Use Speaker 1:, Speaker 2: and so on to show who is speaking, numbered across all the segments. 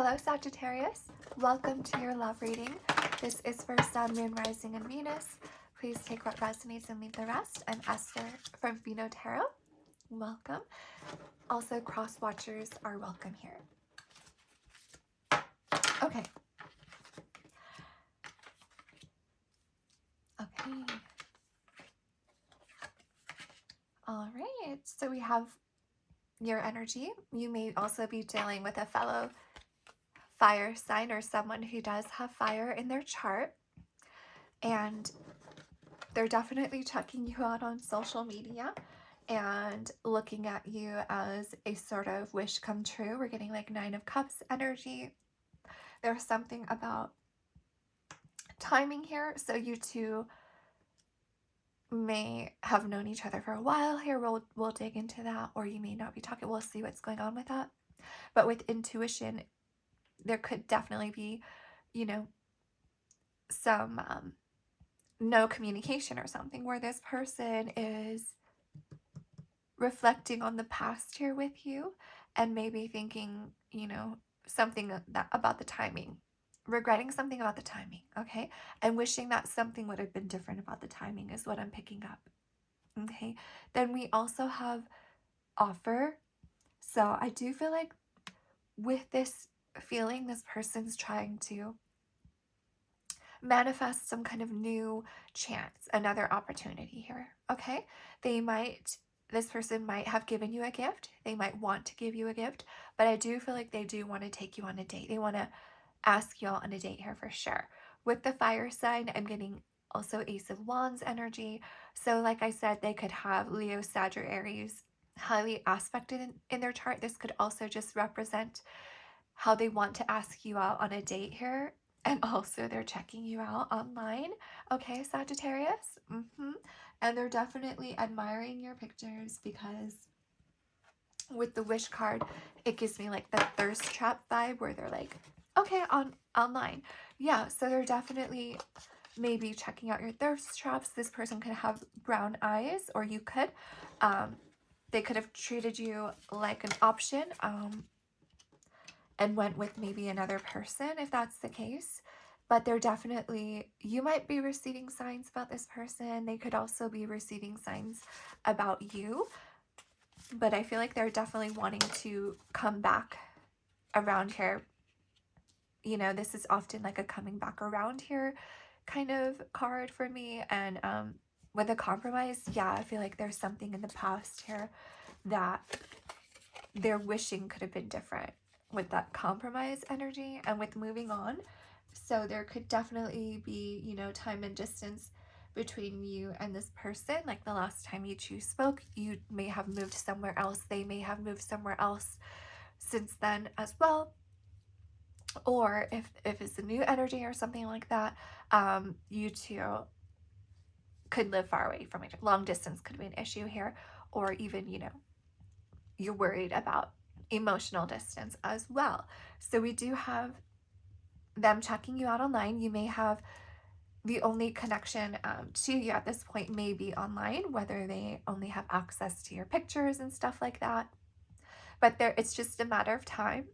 Speaker 1: Hello, Sagittarius. Welcome to your love reading. This is for Sun, Moon, Rising, and Venus. Please take what resonates and leave the rest. I'm Esther from Pheno Tarot. Welcome. Also, cross watchers are welcome here. Okay. All right. So we have your energy. You may also be dealing with a fellow fire sign or someone who does have fire in their chart, and they're definitely checking you out on social media and looking at you as a sort of wish come true. We're getting like 9 of Cups energy. There's something about timing here. So you two may have known each other for a while here. We'll dig into that, or you may not be talking. We'll see what's going on with that. But with intuition, there could definitely be, you know, some no communication or something where this person is reflecting on the past here with you and maybe thinking, you know, something about the timing, regretting something about the timing, okay? And wishing that something would have been different about the timing is what I'm picking up, okay? Then we also have offer. So I do feel like with this feeling, this person's trying to manifest some kind of new chance, another opportunity here, okay? This person might have given you a gift. They might want to give you a gift, but I do feel like they do want to take you on a date. They want to ask you all on a date here for sure. With the fire sign, I'm getting also Ace of Wands energy. So like I said, they could have Leo, Sagittarius highly aspected in their chart. This could also just represent how they want to ask you out on a date here. And also they're checking you out online. Okay, Sagittarius. And they're definitely admiring your pictures because with the wish card, it gives me like the thirst trap vibe where they're like, okay, online. Yeah, so they're definitely maybe checking out your thirst traps. This person could have brown eyes, or you could. They could have treated you like an option and went with maybe another person if that's the case. But they're definitely, you might be receiving signs about this person. They could also be receiving signs about you. But I feel like they're definitely wanting to come back around here. You know, this is often like a coming back around here kind of card for me. And with a compromise, yeah, I feel like there's something in the past here that their wishing could have been different with that compromise energy and with moving on. So there could definitely be, you know, time and distance between you and this person. Like the last time you two spoke, you may have moved somewhere else. They may have moved somewhere else since then as well. Or if it's a new energy or something like that, you two could live far away from each other. Long distance could be an issue here. Or even, you know, you're worried about emotional distance as well. So we do have them checking you out online. You may have the only connection to you at this point may be online, whether they only have access to your pictures and stuff like that. But it's just a matter of time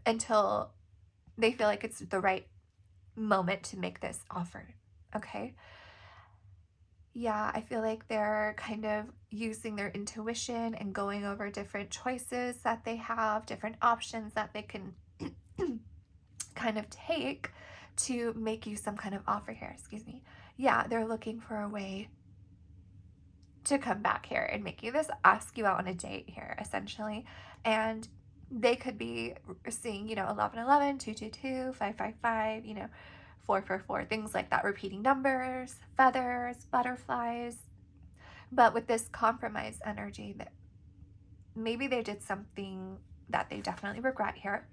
Speaker 1: until they feel like it's the right moment to make this offer, okay? Yeah, I feel like they're kind of using their intuition and going over different choices that they have, different options that they can kind of take to make you some kind of offer here, excuse me. Yeah, they're looking for a way to come back here and make you this, ask you out on a date here, essentially. And they could be seeing, you know, 1111, 222, 555, you know, 444, things like that, repeating numbers, feathers, butterflies. But with this compromise energy, that maybe they did something that they definitely regret here,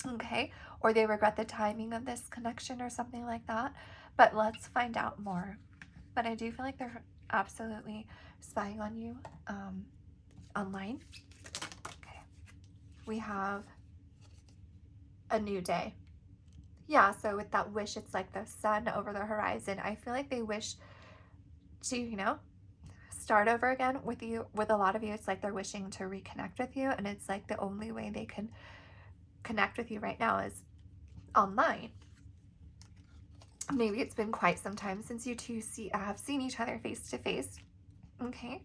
Speaker 1: okay? Or they regret the timing of this connection or something like that. But let's find out more. But I do feel like they're absolutely spying on you online. Okay. We have a new day. Yeah, so with that wish, it's like the sun over the horizon. I feel like they wish to, you know, start over again with you. With a lot of you, it's like they're wishing to reconnect with you, and it's like the only way they can connect with you right now is online. Maybe it's been quite some time since you two have seen each other face to face. Okay.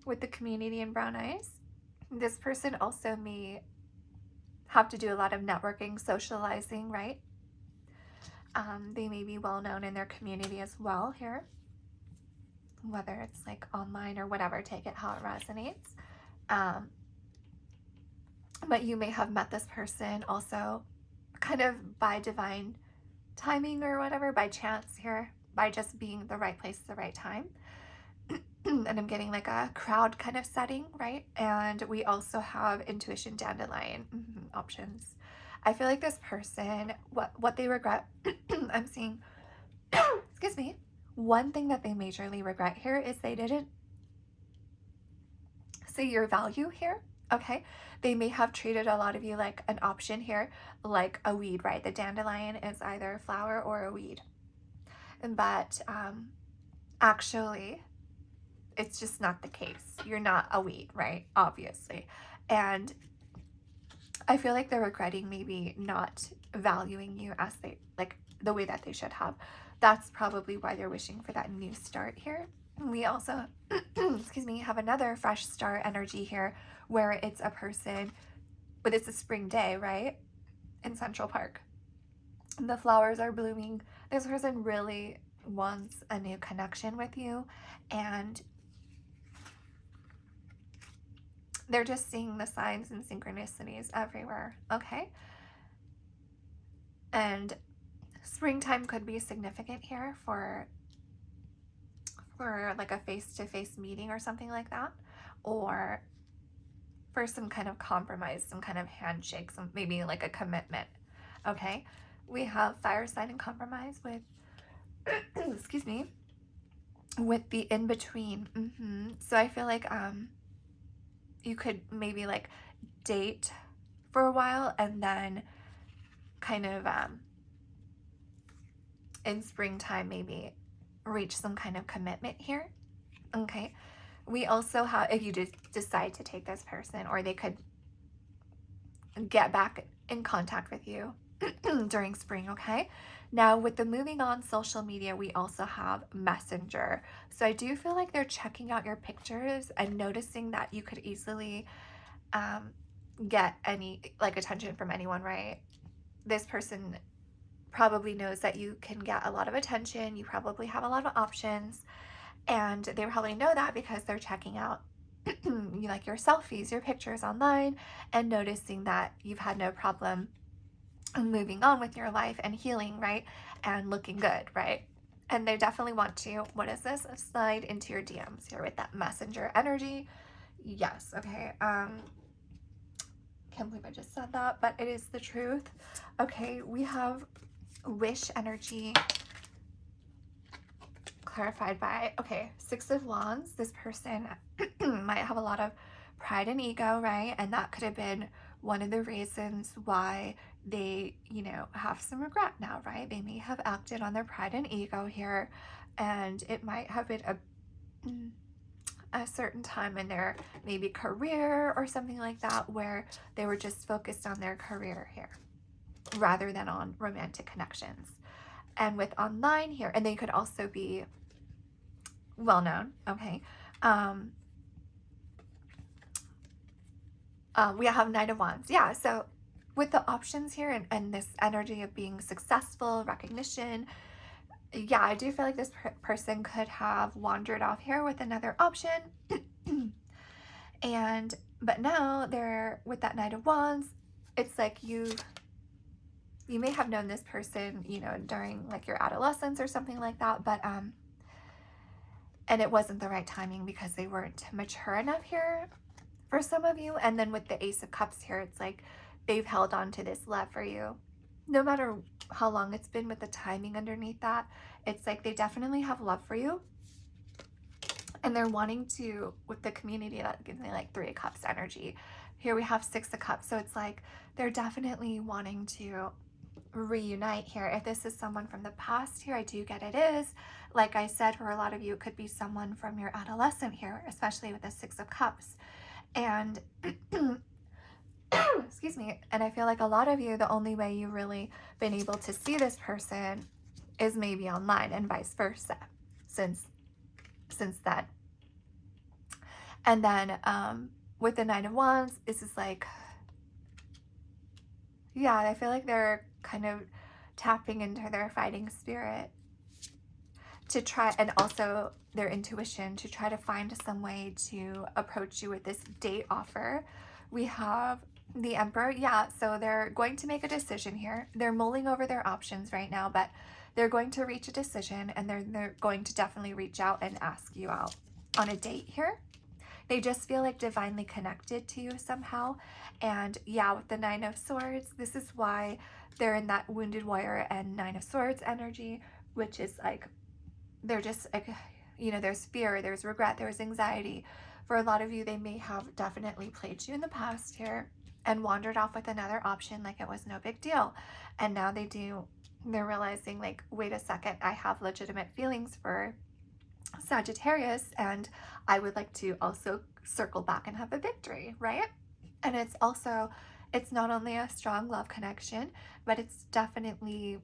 Speaker 1: With the community in brown eyes. This person also may have to do a lot of networking, socializing, right? They may be well known in their community as well here. Whether it's like online or whatever, take it how it resonates. But you may have met this person also kind of by divine timing or whatever, by chance here, by just being the right place at the right time. And I'm getting like a crowd kind of setting, right? And we also have intuition, dandelion options. I feel like this person, what they regret, I'm seeing, excuse me, one thing that they majorly regret here is they didn't see your value here, okay? They may have treated a lot of you like an option here, like a weed, right? The dandelion is either a flower or a weed. But actually, it's just not the case. You're not a weed, right? Obviously. And I feel like they're regretting maybe not valuing you as they, like the way that they should have. That's probably why they're wishing for that new start here. We also, excuse me, have another fresh start energy here where it's a person, but it's a spring day, right? In Central Park. The flowers are blooming. This person really wants a new connection with you, and they're just seeing the signs and synchronicities everywhere, okay? And springtime could be significant here for like a face-to-face meeting or something like that, or for some kind of compromise, some kind of handshake, some maybe like a commitment, okay? We have fire sign and compromise with, excuse me, with the in-between. So I feel like you could maybe like date for a while and then kind of in springtime maybe reach some kind of commitment here, okay? We also have, if you just decide to take this person, or they could get back in contact with you during spring, okay? Now with the moving on social media, we also have Messenger. So I do feel like they're checking out your pictures and noticing that you could easily get any like attention from anyone, right? This person probably knows that you can get a lot of attention. You probably have a lot of options, and they probably know that because they're checking out you like your selfies, your pictures online, and noticing that you've had no problem moving on with your life and healing, right? And looking good, right? And they definitely want to, what is this? Slide into your DMs here with that messenger energy. Yes, okay. Can't believe I just said that, but it is the truth. Okay, we have wish energy clarified by, okay, Six of Wands. This person might have a lot of pride and ego, right? And that could have been one of the reasons why they, you know, have some regret now, right? They may have acted on their pride and ego here, and it might have been a certain time in their maybe career or something like that where they were just focused on their career here rather than on romantic connections. And with online here, and they could also be well known, okay? We have Knight of Wands. Yeah, so with the options here and this energy of being successful, recognition, yeah, I do feel like this person could have wandered off here with another option. But now they're with that Knight of Wands. It's like you may have known this person, you know, during like your adolescence or something like that, but and it wasn't the right timing because they weren't mature enough here for some of you. And then with the Ace of Cups here, it's like they've held on to this love for you. No matter how long it's been, with the timing underneath that, it's like they definitely have love for you. And they're wanting to, with the community, that gives me like Three of Cups energy. Here we have Six of Cups. So it's like they're definitely wanting to reunite here. If this is someone from the past here, I do get it is. Like I said, for a lot of you, it could be someone from your adolescent here, especially with the Six of Cups. And Excuse me. And I feel like a lot of you, the only way you've really been able to see this person is maybe online, and vice versa since then. And then with the Nine of Wands, this is like, yeah, I feel like they're kind of tapping into their fighting spirit to try, and also their intuition, to try to find some way to approach you with this date offer. We have the Emperor. Yeah, so they're going to make a decision here. They're mulling over their options right now, but they're going to reach a decision, and they're going to definitely reach out and ask you out on a date here. They just feel like divinely connected to you somehow. And yeah, with the Nine of Swords, this is why they're in that Wounded Warrior and Nine of Swords energy, which is like, they're just like, you know, there's fear, there's regret, there's anxiety. For a lot of you, they may have definitely played you in the past here and wandered off with another option like it was no big deal. And now they're realizing like, wait a second, I have legitimate feelings for Sagittarius, and I would like to also circle back and have a victory, right? And it's not only a strong love connection, but it's definitely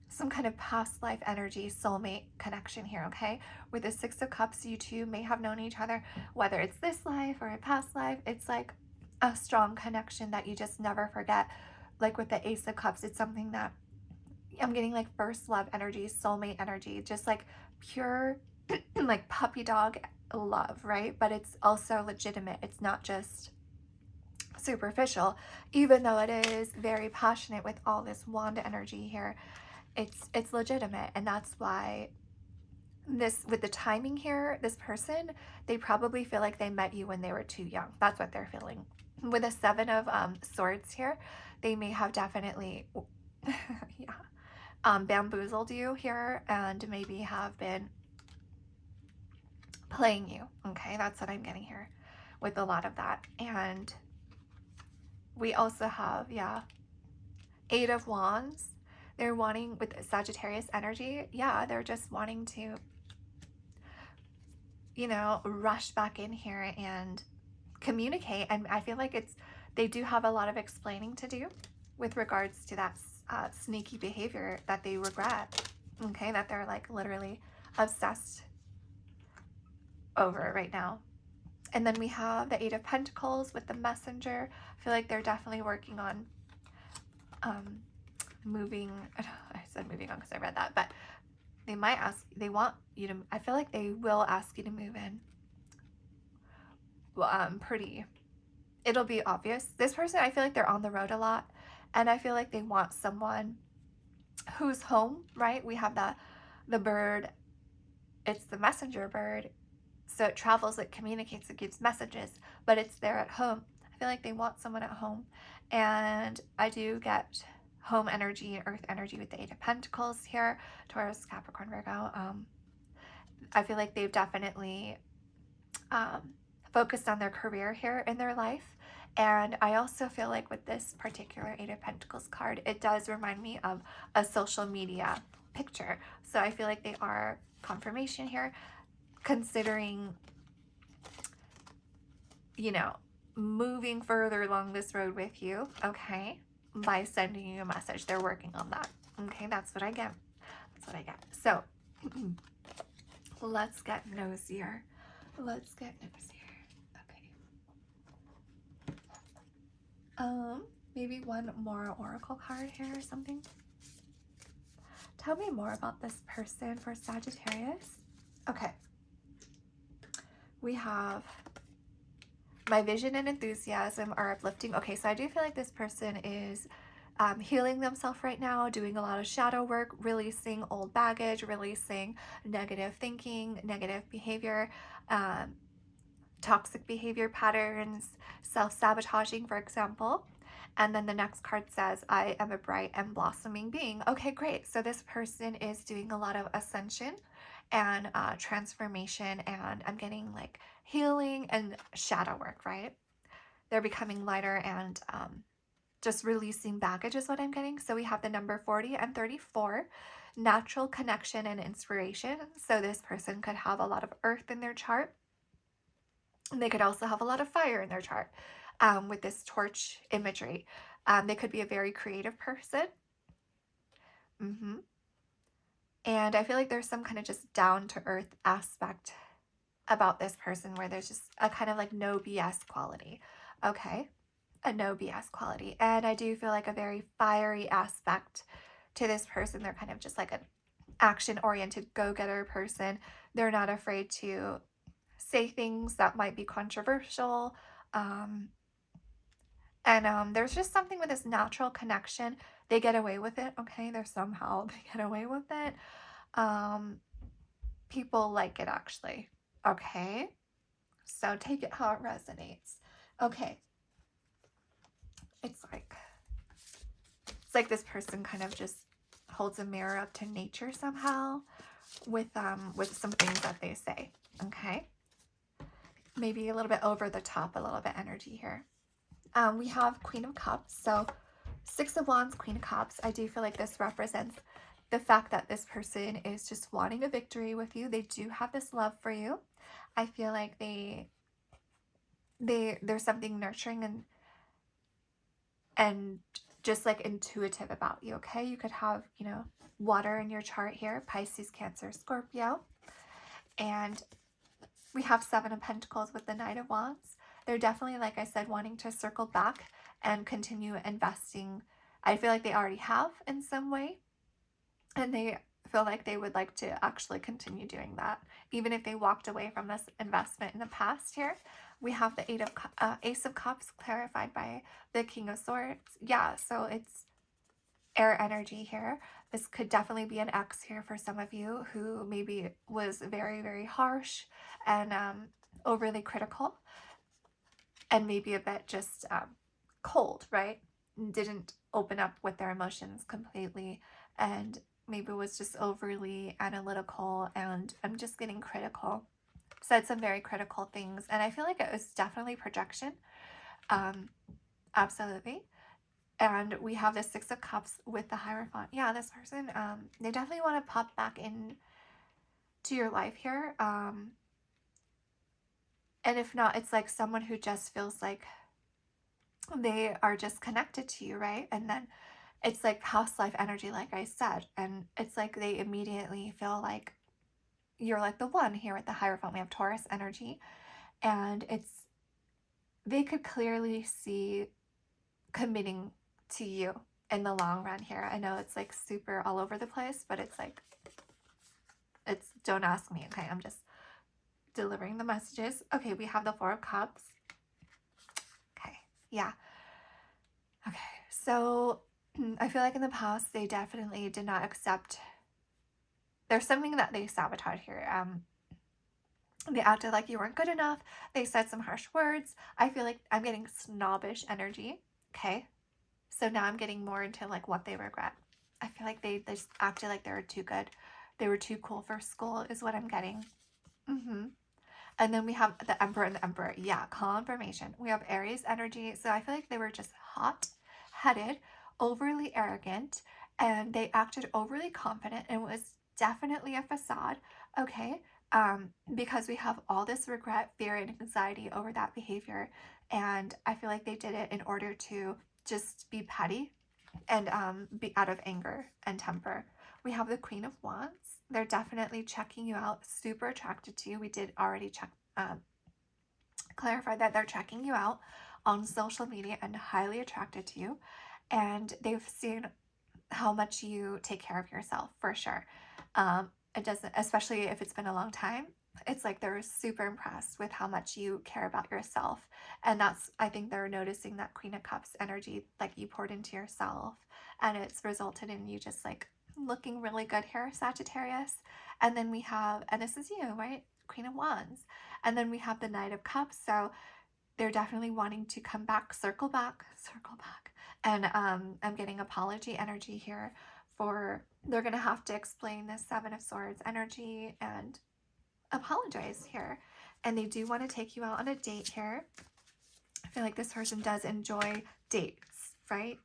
Speaker 1: some kind of past life energy, soulmate connection here, okay? With the Six of Cups, you two may have known each other, whether it's this life or a past life. It's like a strong connection that you just never forget. Like with the Ace of Cups, it's something that I'm getting like first love energy, soulmate energy, just like pure like puppy dog love, right? But it's also legitimate. It's not just superficial, even though it is very passionate with all this wand energy here. It's legitimate, and that's why this, with the timing here, this person, they probably feel like they met you when they were too young. That's what they're feeling. With a Seven of Swords here, they may have definitely yeah, bamboozled you here, and maybe have been playing you. Okay, that's what I'm getting here with a lot of that. And we also have, yeah, Eight of Wands. They're wanting, with Sagittarius energy, yeah, they're just wanting to, you know, rush back in here and communicate. And I feel like they do have a lot of explaining to do with regards to that sneaky behavior that they regret, okay, that they're like literally obsessed over right now. And then we have the Eight of Pentacles with the Messenger. I feel like they're definitely working on moving. I said moving on because I read that, but they might ask, they want you to, I feel like they will ask you to move in. Well, it'll be obvious. This person, I feel like they're on the road a lot, and I feel like they want someone who's home, right? We have the bird, it's the messenger bird. So it travels, it communicates, it gives messages, but it's there at home. I feel like they want someone at home. And I do get home energy, earth energy with the Eight of Pentacles here, Taurus, Capricorn, Virgo. I feel like they've definitely focused on their career here in their life. And I also feel like with this particular Eight of Pentacles card, it does remind me of a social media picture. So I feel like they are confirmation here, considering, you know, moving further along this road with you, okay, by sending you a message. They're working on that, okay? That's what I get. That's what I get. So let's get nosier. Let's get nosier. Okay. Maybe one more oracle card here or something. Tell me more about this person for Sagittarius. Okay. We have my vision and enthusiasm are uplifting. Okay, so I do feel like this person is healing themselves right now, doing a lot of shadow work, releasing old baggage, releasing negative thinking, negative behavior, toxic behavior patterns, self-sabotaging, for example. And then the next card says, I am a bright and blossoming being. Okay, great. So this person is doing a lot of ascension and transformation, and I'm getting like healing and shadow work, right? They're becoming lighter and just releasing baggage is what I'm getting. So we have the number 40 and 34, natural connection and inspiration. So this person could have a lot of earth in their chart. They could also have a lot of fire in their chart. with this torch imagery. They could be a very creative person. And I feel like there's some kind of just down-to-earth aspect about this person where there's just a kind of like no BS quality. Okay, a no BS quality. And I do feel like a very fiery aspect to this person. They're kind of just like an action-oriented go-getter person. They're not afraid to say things that might be controversial. There's just something with this natural connection. They get away with it, okay? They get away with it. People like it, actually. Okay? So take it how it resonates. Okay. It's like this person kind of just holds a mirror up to nature somehow with some things that they say. Okay? Maybe a little bit over the top, a little bit energy here. We have Queen of Cups. So 6 of Wands, Queen of Cups. I do feel like this represents the fact that this person is just wanting a victory with you. They do have this love for you. I feel like there's something nurturing and just like intuitive about you. Okay, you could have, you know, water in your chart here: Pisces, Cancer, Scorpio. And we have 7 of Pentacles with the Knight of Wands. They're definitely, like I said, wanting to circle back and continue investing. I feel like they already have in some way, and they feel like they would like to actually continue doing that, even if they walked away from this investment in the past here. We have the Ace of Cups clarified by the King of Swords. Yeah, so it's air energy here. This could definitely be an ex here for some of you who maybe was very, very harsh and overly critical, and maybe a bit just cold, right? Didn't open up with their emotions completely, and maybe was just overly analytical and I'm just getting critical. Said some very critical things, and I feel like it was definitely projection. Absolutely. And we have the 6 of Cups with the Hierophant. Yeah, this person, they definitely want to pop back in to your life here. And if not, it's like someone who just feels like they are just connected to you, right? And then it's like past life energy, like I said. And it's like they immediately feel like you're like the one here with the Hierophant. We have Taurus energy. And they could clearly see committing to you in the long run here. I know it's like super all over the place, but it's like, don't ask me, okay? I'm just delivering the messages. Okay, we have the 4 of Cups. Okay, yeah. Okay, so I feel like in the past they definitely did not accept. There's something that they sabotage here. They acted like you weren't good enough. They said some harsh words. I feel like I'm getting snobbish energy. Okay, so now I'm getting more into like what they regret. I feel like they just acted like they were too good. They were too cool for school is what I'm getting. And then we have the Emperor and the Emperor. Yeah, confirmation. We have Aries energy. So I feel like they were just hot-headed, overly arrogant, and they acted overly confident, and it was definitely a facade. Okay, because we have all this regret, fear, and anxiety over that behavior. And I feel like they did it in order to just be petty and be out of anger and temper. We have the Queen of Wands. They're definitely checking you out, super attracted to you. We did already clarify that they're checking you out on social media and highly attracted to you. And they've seen how much you take care of yourself, for sure. It doesn't, especially if it's been a long time, it's like they're super impressed with how much you care about yourself. And that's, I think they're noticing that Queen of Cups energy, like you poured into yourself, and it's resulted in you just like looking really good here, Sagittarius. And then we have, and this is you, right? Queen of Wands. And then we have the Knight of Cups. So they're definitely wanting to come back, circle back. And I'm getting apology energy here for, they're going to have to explain this 7 of Swords energy and apologize here. And they do want to take you out on a date here. I feel like this person does enjoy dates, right?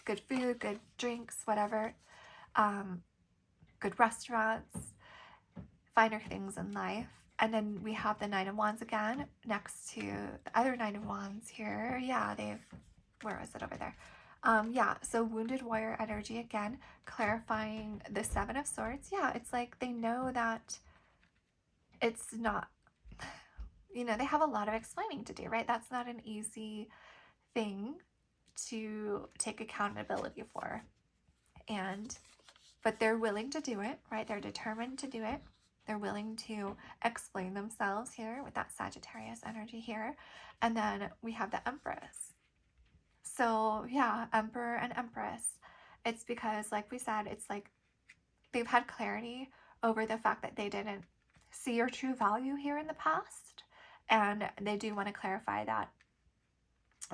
Speaker 1: Good food, good drinks, whatever. Good restaurants, finer things in life. And then we have the Nine of Wands again next to the other Nine of Wands here. Yeah, where was it over there? Yeah, so wounded warrior energy again, clarifying the Seven of Swords. Yeah, it's like they know that it's not, they have a lot of explaining to do, right? That's not an easy thing to take accountability for. But they're willing to do it, right? They're determined to do it. They're willing to explain themselves here with that Sagittarius energy here. And then we have the Empress. So yeah, Emperor and Empress. It's because, like we said, it's like they've had clarity over the fact that they didn't see your true value here in the past. And they do want to clarify that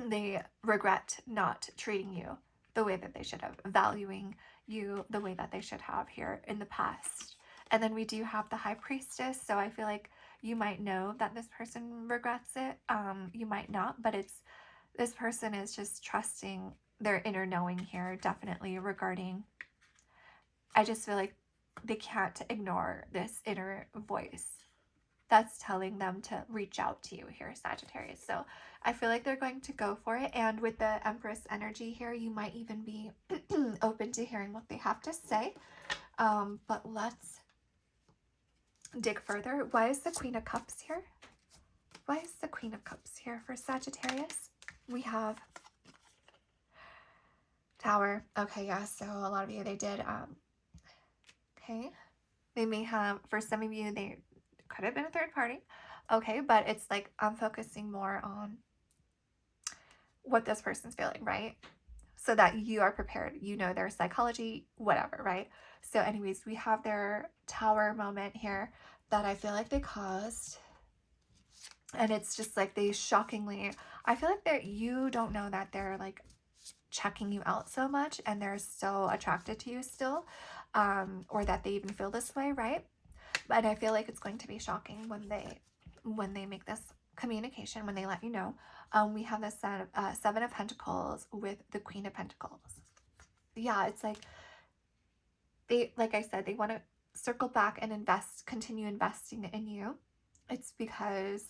Speaker 1: they regret not treating you the way that they should have, valuing you the way that they should have here in the past. And then we do have the High Priestess. So I feel like you might know that this person regrets it. You might not, but this person is just trusting their inner knowing here, definitely regarding, I just feel like they can't ignore this inner voice that's telling them to reach out to you here, Sagittarius. So I feel like they're going to go for it. And with the Empress energy here, you might even be open to hearing what they have to say. But let's dig further. Why is the Queen of Cups here? Why is the Queen of Cups here for Sagittarius? We have Tower. Okay, yeah, so a lot of you, they did, okay. They may have, for some of you, they could have been a third party. Okay, but it's like I'm focusing more on what this person's feeling, right? So that you are prepared. You know their psychology, whatever, right? So anyways, we have their Tower moment here that I feel like they caused. And it's just like they shockingly, I feel like that you don't know that they're like checking you out so much and they're so attracted to you still, or that they even feel this way, right? But I feel like it's going to be shocking when they make this communication, when they let you know. We have the Seven of Pentacles with the Queen of Pentacles. Yeah, it's like like I said, they want to circle back and continue investing in you. It's because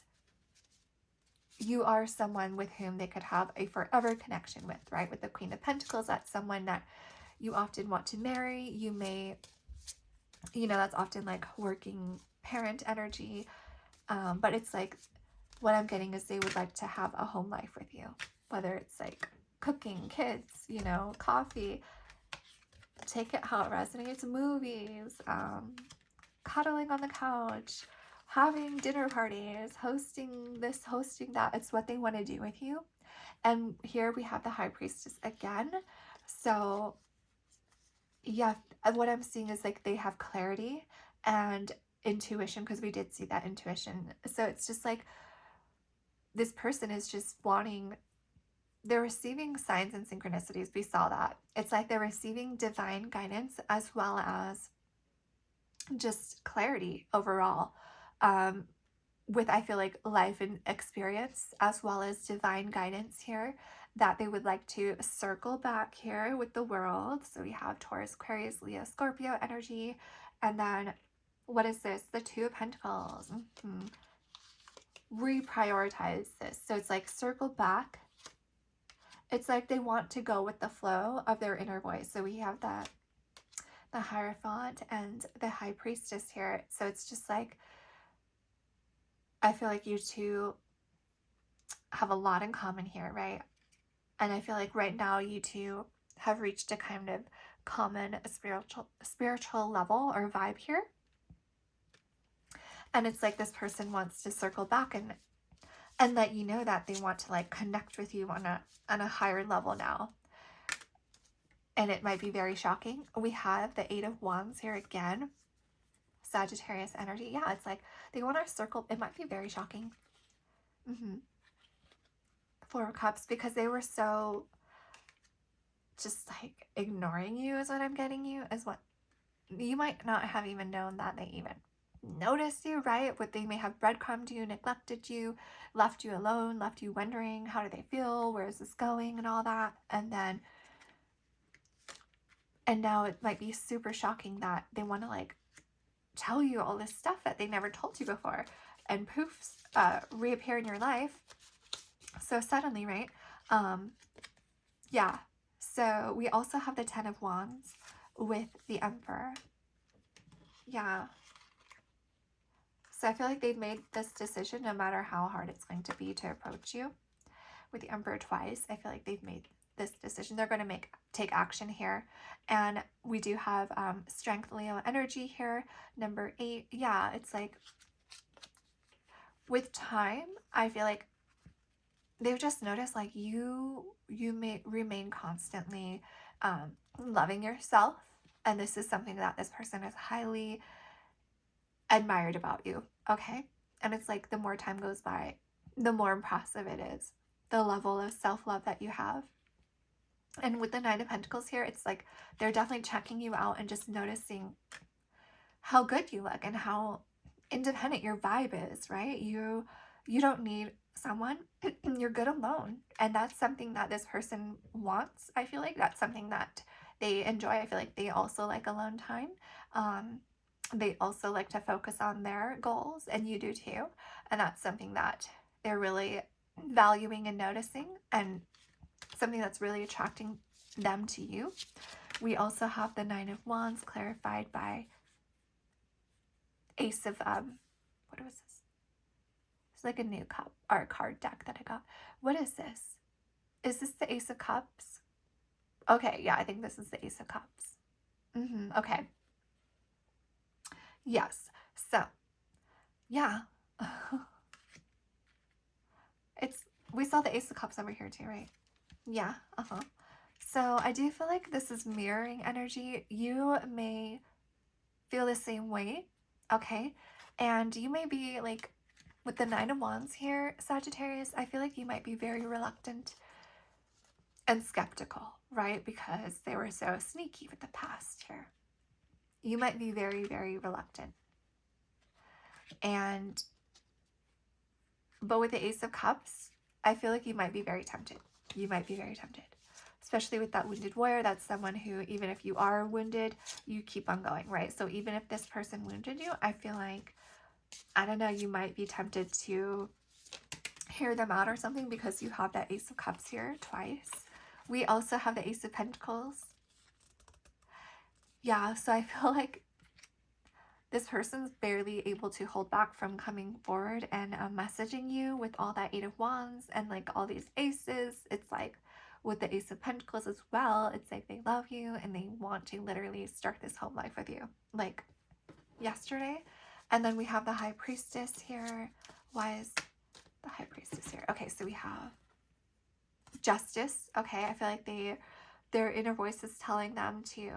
Speaker 1: you are someone with whom they could have a forever connection with, right? With the Queen of Pentacles, that's someone that you often want to marry. You may, that's often like working parent energy. But it's like, what I'm getting is they would like to have a home life with you, whether it's like cooking, kids, coffee, take it how it resonates, movies, cuddling on the couch, having dinner parties, hosting this, hosting that. It's what they want to do with you. And here we have the High Priestess again. So yeah, what I'm seeing is like they have clarity and intuition, because we did see that intuition. So it's just like this person is just they're receiving signs and synchronicities. We saw that. It's like they're receiving divine guidance as well as just clarity overall, with, I feel like, life and experience as well as divine guidance here, that they would like to circle back here with the World. So we have Taurus, Aquarius, Leo, Scorpio energy. And then what is this? The Two of Pentacles. Reprioritize this. So it's like circle back. It's like they want to go with the flow of their inner voice. So we have the Hierophant and the High Priestess here. So it's just like, I feel like you two have a lot in common here, right? And I feel like right now you two have reached a kind of common spiritual level or vibe here. And it's like this person wants to circle back and let you know that they want to like connect with you on a higher level now. And it might be very shocking. We have the Eight of Wands here again. Sagittarius energy. Yeah, it's like they want to circle. It might be very shocking. Four of Cups, because they were so just like ignoring you is what I'm getting you, is what you might not have even known that they even noticed you, right? But they may have breadcrumbed you, neglected you, left you alone, left you wondering, how do they feel? Where is this going? And all that. And now it might be super shocking that they want to like tell you all this stuff that they never told you before. and poofs reappear in your life so suddenly, right? Yeah. So we also have the Ten of Wands with the Emperor. Yeah. So I feel like they've made this decision no matter how hard it's going to be to approach you. With the Emperor twice, I feel like they've made this decision. They're going to take action here. And we do have Strength Leo energy here. Number 8. Yeah, it's like with time, I feel like they've just noticed like you may remain constantly loving yourself. And this is something that this person is highly admired about you. Okay. And it's like the more time goes by, the more impressive it is, the level of self-love that you have. And with the Nine of Pentacles here, it's like they're definitely checking you out and just noticing how good you look and how independent your vibe is, right? You don't need someone. You're good alone. And that's something that this person wants. I feel like that's something that they enjoy. I feel like they also like alone time. They also like to focus on their goals, and you do too. And that's something that they're really valuing and noticing, and something that's really attracting them to you. We also have the Nine of Wands clarified by Ace of what was this? It's like a new cup or card deck that I got. What is this? Is this the Ace of Cups? Okay, yeah, I think this is the Ace of Cups. Okay. Yes. So, yeah. We saw the Ace of Cups over here too, right? Yeah. So I do feel like this is mirroring energy. You may feel the same way, okay? And you may be like, with the Nine of Wands here, Sagittarius, I feel like you might be very reluctant and skeptical, right? Because they were so sneaky with the past here. You might be very, very reluctant. But with the Ace of Cups, I feel like you might be very tempted. You might be very tempted. Especially with that wounded warrior, that's someone who, even if you are wounded, you keep on going, right? So even if this person wounded you, I feel like, I don't know, you might be tempted to hear them out or something because you have that Ace of Cups here twice. We also have the Ace of Pentacles. Yeah, so I feel like this person's barely able to hold back from coming forward and messaging you with all that Eight of Wands and like all these aces. It's like with the Ace of Pentacles as well, it's like they love you and they want to literally start this home life with you, like yesterday. And then we have the High Priestess here. Why is the High Priestess here? Okay, so we have Justice. Okay, I feel like their inner voice is telling them to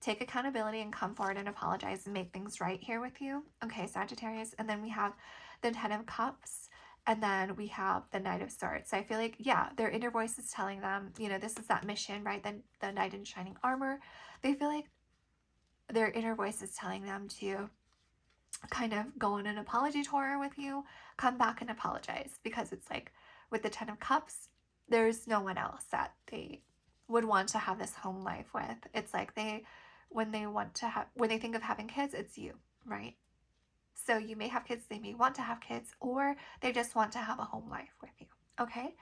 Speaker 1: take accountability and come forward and apologize and make things right here with you. Okay, Sagittarius. And then we have the Ten of Cups. And then we have the Knight of Swords. So I feel like, yeah, their inner voice is telling them, you know, this is that mission, right? The Knight in Shining Armor. They feel like their inner voice is telling them to kind of go on an apology tour with you, come back and apologize. Because it's like with the Ten of Cups, there's no one else that they would want to have this home life with. It's like when they think of having kids, it's you, right? So you may have kids, they may want to have kids, or they just want to have a home life with you, okay?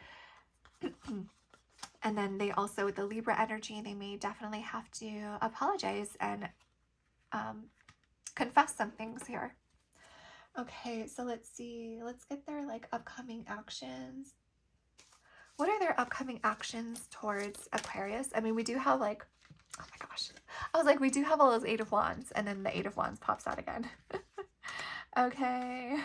Speaker 1: And then they also, with the Libra energy, they may definitely have to apologize and confess some things here. Okay, so let's see. Let's get their like upcoming actions. What are their upcoming actions towards Aquarius? I mean, we do have like, oh my gosh. I was like, we do have all those Eight of Wands, and then the Eight of Wands pops out again. Okay.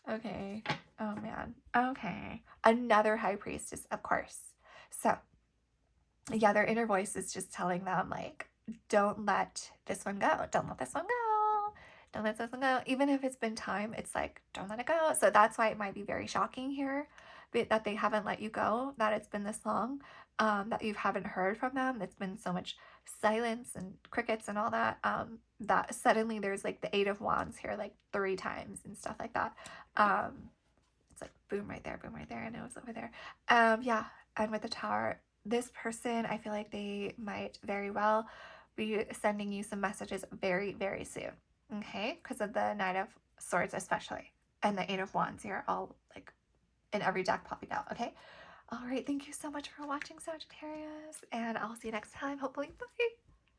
Speaker 1: Okay. Oh man. Okay. Another High Priestess, of course. So, yeah, their inner voice is just telling them, like, don't let this one go. Don't let this one go. Don't let this one go. Even if it's been time, it's like, don't let it go. So that's why it might be very shocking here that they haven't let you go, that it's been this long, that you haven't heard from them. It's been so much silence and crickets and all that, that suddenly there's like the Eight of Wands here like 3 times and stuff like that. It's like boom right there, and it was over there. Yeah, and with the Tower, this person, I feel like they might very well be sending you some messages very, very soon, okay? Because of the Knight of Swords especially, and the Eight of Wands here, all like in every deck popping out, okay? All right, thank you so much for watching, Sagittarius, and I'll see you next time, hopefully. Bye.